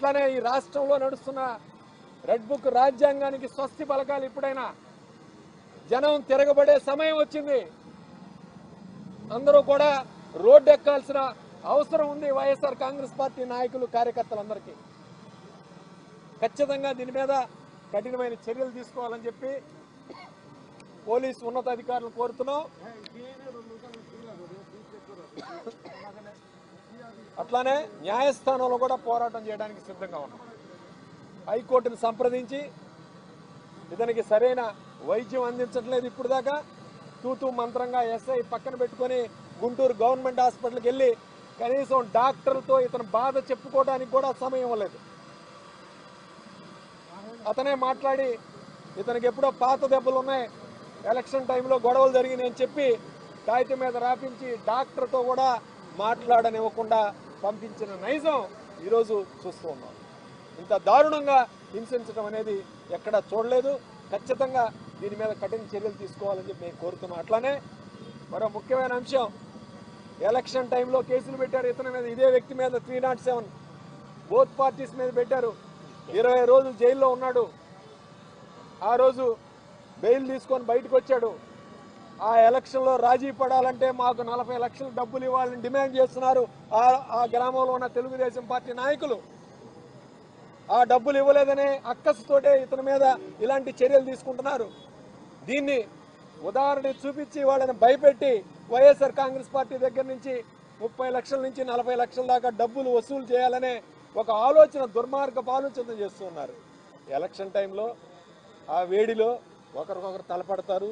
అట్లానే ఈ రాష్ట్రంలో నడుస్తున్న రెడ్ బుక్ రాజ్యాంగానికి స్వస్తి పలకాలి. ఇప్పుడైనా జనం తిరగబడే సమయం వచ్చింది. అందరూ కూడా రోడ్డు ఎక్కాల్సిన అవసరం ఉంది. వైఎస్ఆర్ కాంగ్రెస్ పార్టీ నాయకులు, కార్యకర్తలందరికీ ఖచ్చితంగా దీని మీద కఠినమైన చర్యలు తీసుకోవాలని చెప్పి పోలీసు ఉన్నతాధికారులను కోరుతున్నాం. అట్లానే న్యాయస్థానంలో కూడా పోరాటం చేయడానికి సిద్ధంగా ఉన్నాం. హైకోర్టును సంప్రదించి ఇతనికి సరైన వైద్యం అందించట్లేదు. ఇప్పుడు దాకా తూతూ మంత్రంగా ఎస్ఐ పక్కన పెట్టుకొని గుంటూరు గవర్నమెంట్ హాస్పిటల్కి వెళ్ళి కనీసం డాక్టర్లతో ఇతను బాధ చెప్పుకోవడానికి కూడా సమయం ఇవ్వలేదు. అతనే మాట్లాడి ఇతనికి ఎప్పుడో పాత దెబ్బలు ఉన్నాయి, ఎలక్షన్ టైంలో గొడవలు జరిగినాయని చెప్పి కాగితం మీద రాపించి డాక్టర్తో కూడా మాట్లాడనివ్వకుండా పంపించిన నైజం ఈరోజు చూస్తూ ఉన్నాం. ఇంత దారుణంగా హింసించడం అనేది ఎక్కడా చూడలేదు. ఖచ్చితంగా దీని మీద కఠిన చర్యలు తీసుకోవాలని చెప్పి నేను కోరుతున్నాను. అట్లానే మరో ముఖ్యమైన అంశం, ఎలక్షన్ టైంలో కేసులు పెట్టారు ఇతని మీద, ఇదే వ్యక్తి మీద 307 బోత్ పార్టీస్ మీద పెట్టారు. 20 రోజులు జైల్లో ఉన్నాడు. ఆ రోజు బెయిల్ తీసుకొని బయటకు వచ్చాడు. ఆ ఎలక్షన్లో రాజీ పడాలంటే మాకు 40 లక్షల డబ్బులు ఇవ్వాలని డిమాండ్ చేస్తున్నారు ఆ గ్రామంలో ఉన్న తెలుగుదేశం పార్టీ నాయకులు. ఆ డబ్బులు ఇవ్వలేదనే అక్కసుతోటే ఇతని మీద ఇలాంటి చర్యలు తీసుకుంటున్నారు. దీన్ని ఉదాహరణ చూపించి వాళ్ళని భయపెట్టి వైఎస్ఆర్ కాంగ్రెస్ పార్టీ దగ్గర నుంచి 30 లక్షల నుంచి 40 లక్షల దాకా డబ్బులు వసూలు చేయాలనే ఒక ఆలోచన, దుర్మార్గపు ఆలోచన చేస్తున్నారు. ఎలక్షన్ టైంలో ఆ వేడిలో ఒకరికొకరు తలపడతారు,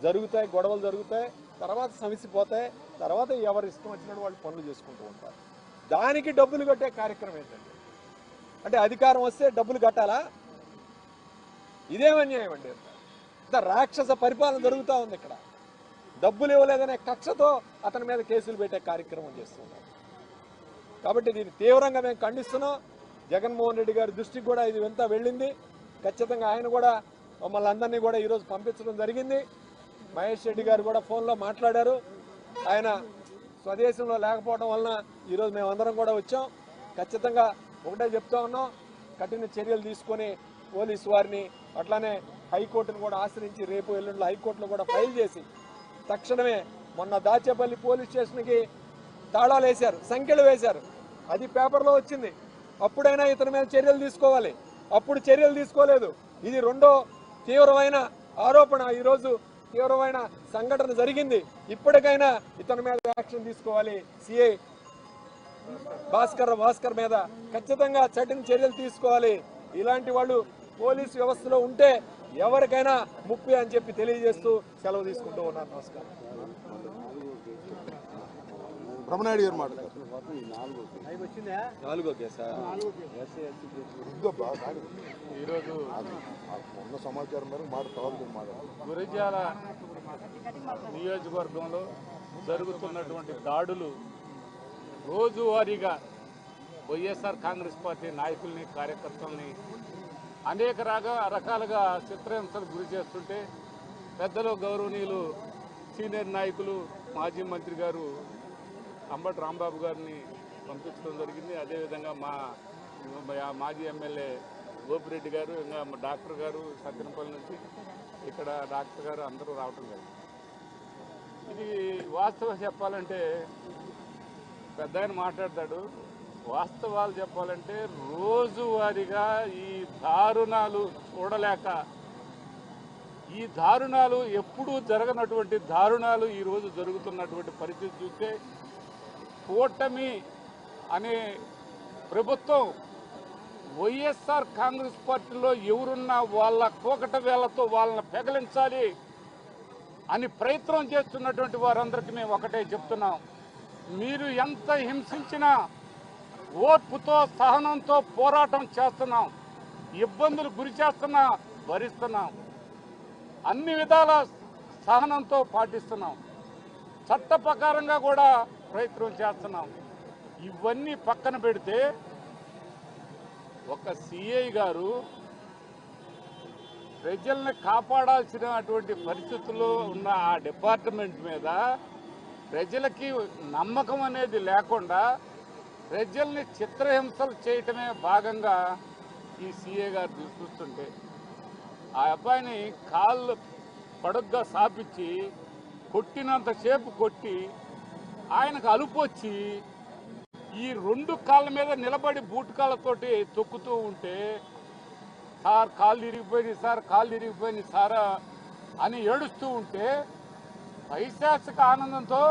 జరుగుతాయి, గొడవలు జరుగుతాయి, తర్వాత సమసిపోతాయి, తర్వాత ఎవరు ఇష్టం వచ్చినట్టు వాళ్ళు పనులు చేసుకుంటూ ఉంటారు. దానికి డబ్బులు కట్టే కార్యక్రమం ఏంటండి? అంటే అధికారం వస్తే డబ్బులు కట్టాలా? ఇదేం అన్యాయం అండి. ఇంత రాక్షస పరిపాలన జరుగుతూ ఉంది ఇక్కడ. డబ్బులు ఇవ్వలేదనే కక్షతో అతని మీద కేసులు పెట్టే కార్యక్రమం చేస్తున్నారు. కాబట్టి దీన్ని తీవ్రంగా మేము ఖండిస్తున్నాం. జగన్మోహన్ రెడ్డి గారి దృష్టికి కూడా ఇది ఎంత వెళ్ళింది. ఖచ్చితంగా ఆయన కూడా మమ్మల్ని అందరినీ కూడా ఈరోజు పంపించడం జరిగింది. మహేష్ రెడ్డి గారు కూడా ఫోన్లో మాట్లాడారు. ఆయన స్వదేశంలో లేకపోవడం వలన ఈరోజు మేమందరం కూడా వచ్చాం. ఖచ్చితంగా ఒకటే చెప్తా ఉన్నాం, కఠిన చర్యలు తీసుకొని పోలీసు వారిని అట్లానే హైకోర్టును కూడా ఆశ్రయించి రేపు ఎల్లుండిలో హైకోర్టులో కూడా ఫైల్ చేసి తక్షణమే మొన్న దాచేపల్లి పోలీస్ స్టేషన్కి తాళాలు వేశారు, సంఖ్యలు వేశారు. అది పేపర్లో వచ్చింది. అప్పుడైనా ఇతని మీద చర్యలు తీసుకోవాలి. అప్పుడు చర్యలు తీసుకోలేదు. ఇది రెండో తీవ్రమైన ఆరోపణ. ఈరోజు తీవ్రమైన సంఘటన జరిగింది. ఇప్పటికైనా ఇతని మీద యాక్షన్ తీసుకోవాలి. సిఐ భాస్కర్ మీద ఖచ్చితంగా కఠిన చర్యలు తీసుకోవాలి. ఇలాంటి వాళ్ళు పోలీసు వ్యవస్థలో ఉంటే ఎవరికైనా ముప్పు అని చెప్పి తెలియజేస్తూ సెలవు తీసుకుంటూ ఉన్నారు. నమస్కారం. బ్రహ్మనాయుడు గారు మాట్లాడారు. ఈరోజు ఉన్న సమాచారం మేరకు మాట్లాడారు. గురిజాల నియోజకవర్గంలో జరుగుతున్నటువంటి దాడులు రోజువారీగా వైఎస్ఆర్ కాంగ్రెస్ పార్టీ నాయకుల్ని, కార్యకర్తల్ని అనేక రకాలుగా చిత్రహింసలు గురి చేస్తుంటే పెద్దలు గౌరవనీయులు సీనియర్ నాయకులు మాజీ మంత్రి గారు అంబటి రాంబాబు గారిని పంపించడం జరిగింది. అదేవిధంగా మా మాజీ ఎమ్మెల్యే గోపిరెడ్డి గారు, ఇంకా డాక్టర్ గారు సత్యనపల్లి నుంచి ఇక్కడ డాక్టర్ గారు అందరూ రావటం జరిగింది. ఇది వాస్తవం చెప్పాలంటే పెద్ద ఆయన మాట్లాడతాడు. వాస్తవాలు చెప్పాలంటే రోజువారీగా ఈ దారుణాలు చూడలేక, ఈ దారుణాలు ఎప్పుడూ జరగనటువంటి దారుణాలు ఈరోజు జరుగుతున్నటువంటి పరిస్థితి చూస్తే కూటమి అనే ప్రభుత్వం వైఎస్ఆర్ కాంగ్రెస్ పార్టీలో ఎవరున్నా వాళ్ళ కోకట వేళ్లతో వాళ్ళని పెగలించాలి అని ప్రయత్నం చేస్తున్నటువంటి వారందరికీ మేము ఒకటే చెప్తున్నాం, మీరు ఎంత హింసించినా ఓర్పుతో సహనంతో పోరాటం చేస్తున్నాం, ఇబ్బందులు గురి చేస్తున్నా భరిస్తున్నాం, అన్ని విధాల సహనంతో పాటిస్తున్నాం, చట్ట ప్రకారంగా కూడా ప్రయత్నం చేస్తున్నాం. ఇవన్నీ పక్కన పెడితే ఒక సిఐ గారు ప్రజల్ని కాపాడాల్సినటువంటి పరిస్థితుల్లో ఉన్న ఆ డిపార్ట్మెంట్ మీద ప్రజలకి నమ్మకం అనేది లేకుండా ప్రజల్ని చిత్రహింసలు చేయటమే భాగంగా ఈ సీఏ గారు చూస్తుంటే ఆ అబ్బాయిని కాళ్ళు పడుగ్గా సాపించి కొట్టినంతసేపు కొట్టి ఆయనకు అలుపు వచ్చి ఈ 2 కాళ్ళ మీద నిలబడి బూట్ కాళ్ళతోటి తొక్కుతూ ఉంటే సార్ కాళ్ళు ఇరిగిపోయినాయి సార్ కాళ్ళు ఇరిగిపోయినాయి సారా అని ఏడుస్తూ ఉంటే పైశాచిక ఆనందంతో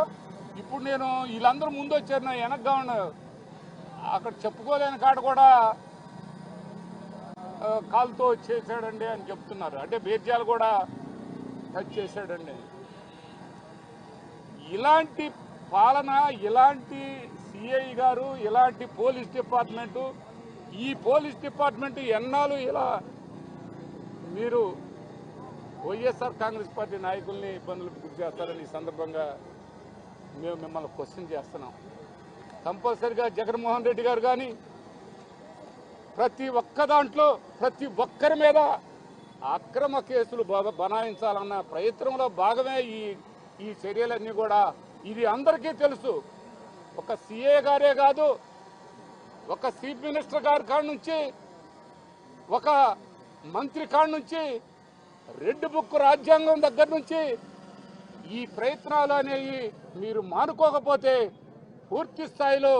ఇప్పుడు నేను వీళ్ళందరూ ముందు వచ్చారు నా వెనక్గా ఉన్నారు అక్కడ చెప్పుకోలేని కాడ కూడా కాలుతో చేశాడండి అని చెప్తున్నారు. అంటే బేర్జాలు కూడా టచ్ చేశాడండి. ఇలాంటి పాలన, ఇలాంటి సిఐ గారు, ఇలాంటి పోలీస్ డిపార్ట్మెంటు, ఈ పోలీస్ డిపార్ట్మెంట్ ఎన్నాళ్ళు ఇలా మీరు వైఎస్ఆర్ కాంగ్రెస్ పార్టీ నాయకుల్ని ఇబ్బందులకు గురి చేస్తారని ఈ సందర్భంగా మేము మిమ్మల్ని క్వశ్చన్ చేస్తున్నాం. కంపల్సరిగా జగన్మోహన్ రెడ్డి గారు కానీ ప్రతి ఒక్క దాంట్లో ప్రతి ఒక్కరి మీద అక్రమ కేసులు బనాయించాలన్న ప్రయత్నంలో భాగమే ఈ చర్యలన్నీ కూడా. ఇది అందరికీ తెలుసు. ఒక సిఏ గారే కాదు, ఒక చీఫ్ మినిస్టర్ గారి కాడ నుంచి, ఒక మంత్రి కాడ నుంచి, రెడ్ బుక్ రాజ్యాంగం దగ్గర నుంచి ఈ ప్రయత్నాలు అనేవి మీరు మానుకోకపోతే పూర్తి స్థాయిలో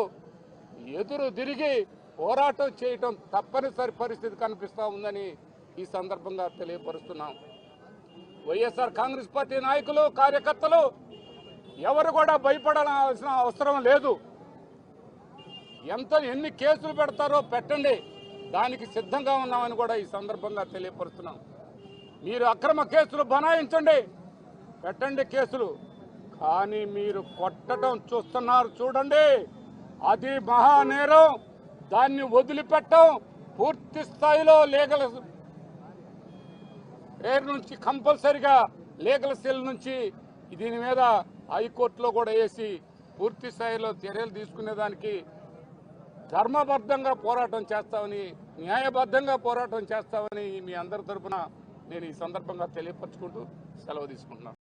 ఎదురు తిరిగి పోరాటం చేయటం తప్పనిసరి పరిస్థితి కనిపిస్తూ ఉందని ఈ సందర్భంగా తెలియపరుస్తున్నాం. వైఎస్ఆర్ కాంగ్రెస్ పార్టీ నాయకులు, కార్యకర్తలు ఎవరు కూడా భయపడాల్సిన అవసరం లేదు. ఎన్ని కేసులు పెడతారో పెట్టండి, దానికి సిద్ధంగా ఉన్నామని కూడా ఈ సందర్భంగా తెలియపరుస్తున్నాం. మీరు అక్రమ కేసులు బనాయించండి, పెట్టండి కేసులు, కానీ మీరు కొట్టడం చూస్తున్నారు చూడండి, అది మహానేరం. దాన్ని వదిలిపెట్టం. పూర్తి స్థాయిలో లీగల్ ఎయిర్ నుంచి కంపల్సరిగా లీగల్ సెల్ నుంచి దీని మీద హైకోర్టులో కూడా వేసి పూర్తి స్థాయిలో చర్యలు తీసుకునేదానికి ధర్మబద్ధంగా పోరాటం చేస్తామని, న్యాయబద్ధంగా పోరాటం చేస్తామని మీ అందరి తరఫున నేను ఈ సందర్భంగా తెలియపరచుకుంటూ సెలవు తీసుకుంటున్నాను.